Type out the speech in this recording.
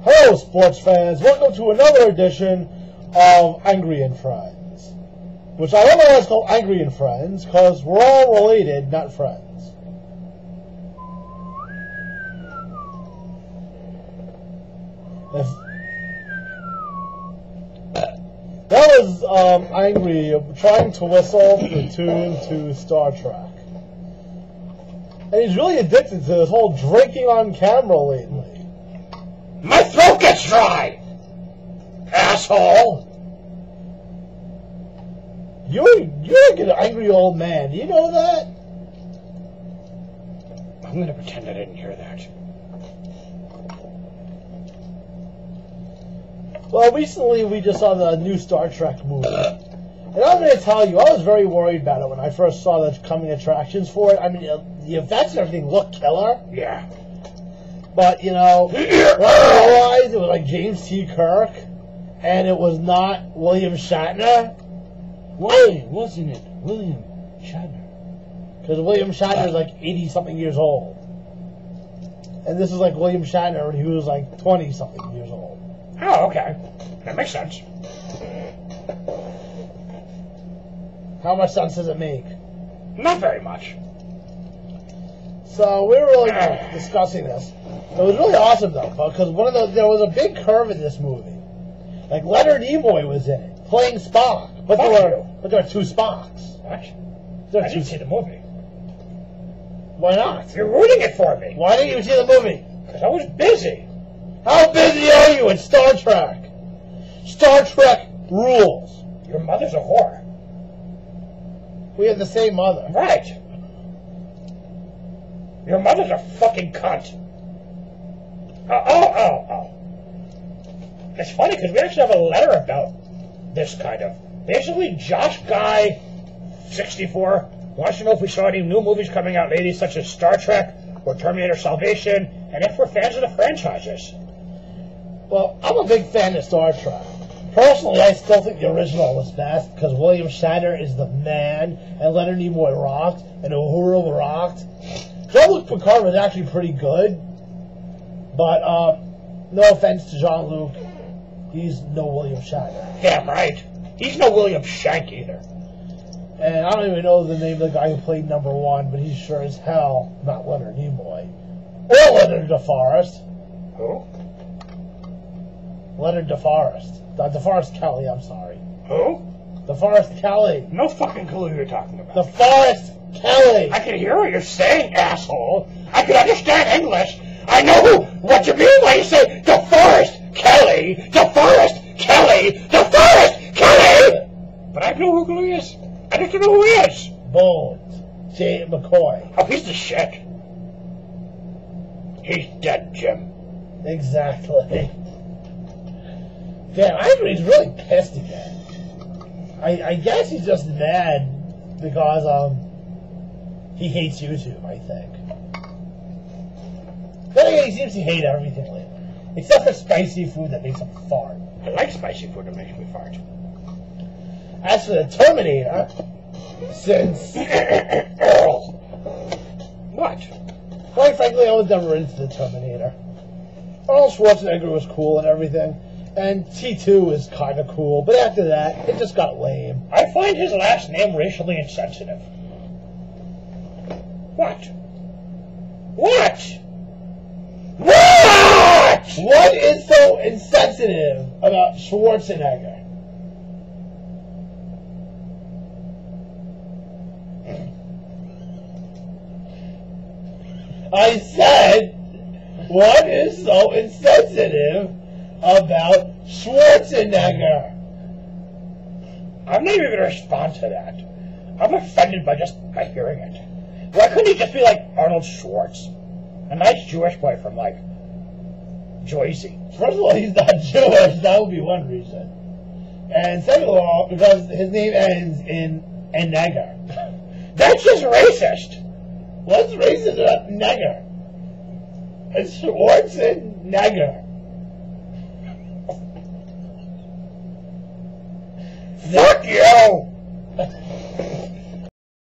Hello, sports fans. Welcome to another edition of Angry and Friends, which I don't know why it's called Angry and Friends, because we're all related, not friends. That was Angry trying to whistle the tune to Star Trek. And he's really addicted to this whole drinking on camera lately. My throat gets dry! Asshole! You're like an angry old man. Do you know that? I'm gonna pretend I didn't hear that. Well, recently we just saw the new Star Trek movie. And I'm going to tell you, I was very worried about it when I first saw the coming attractions for it. I mean, the effects and everything looked killer. Yeah. But, you know, when I realized it was like James T. Kirk, and it was not William Shatner. Why wasn't it William Shatner? Because William Shatner is like 80-something years old. And this is like William Shatner when he was like 20-something years old. Oh, okay. That makes sense. How much sense does it make? Not very much. So we were really discussing this. It was really awesome though, because there was a big curve in this movie. Like Leonard Nimoy was in it, playing Spock, but there were two Spocks. What? I didn't see the movie. Why not? You're ruining it for me. Why didn't you see the movie? Because I was busy. How busy are you in Star Trek? Star Trek rules. Your mother's a whore. We have the same mother. Right. Your mother's a fucking cunt. Oh. It's funny because we actually have a letter about this kind of. Basically, Josh Guy, 64, wants to know if we saw any new movies coming out lately, such as Star Trek or Terminator Salvation, and if we're fans of the franchises. Well, I'm a big fan of Star Trek. Personally, I still think the original was best because William Shatner is the man, and Leonard Nimoy rocked, and Uhura rocked. Jean-Luc Picard was actually pretty good, but no offense to Jean-Luc, he's no William Shatner. Damn right. He's no William Shank either. And I don't even know the name of the guy who played number one, but he's sure as hell not Leonard Nimoy. Or Leonard DeForest. Who? Leonard DeForest. DeForest Kelly, I'm sorry. Who? DeForest Kelly. No fucking clue who you're talking about. DeForest Kelly. I can hear what you're saying, asshole. I can understand English. I know what you mean when you say DeForest Kelly. DeForest Kelly. DeForest Kelly. But I know who he is. I just don't know who he is. Bones. J. McCoy. Oh, he's the shit. He's dead, Jim. Exactly. Damn, Ivory's really pissed again. I guess he's just mad because he hates YouTube, I think. Then again, he seems to hate everything lately. Except for spicy food that makes him fart. I like spicy food that makes me fart. As for the Terminator, since Earl. What? Quite frankly, I was never into the Terminator. Arnold Schwarzenegger was cool and everything. And T2 is kind of cool, but after that, it just got lame. I find his last name racially insensitive. What? What? What? What is so insensitive about Schwarzenegger? I said, what is so insensitive about Schwarzenegger? I'm not even going to respond to that. I'm offended by hearing it. Why couldn't he just be like Arnold Schwartz? A nice Jewish boy from, like, Jersey. First of all, he's not Jewish. That would be one reason. And second of all, because his name ends in Negger. That's just racist. What's racist about Negger? It's Schwarzenegger. Fuck you!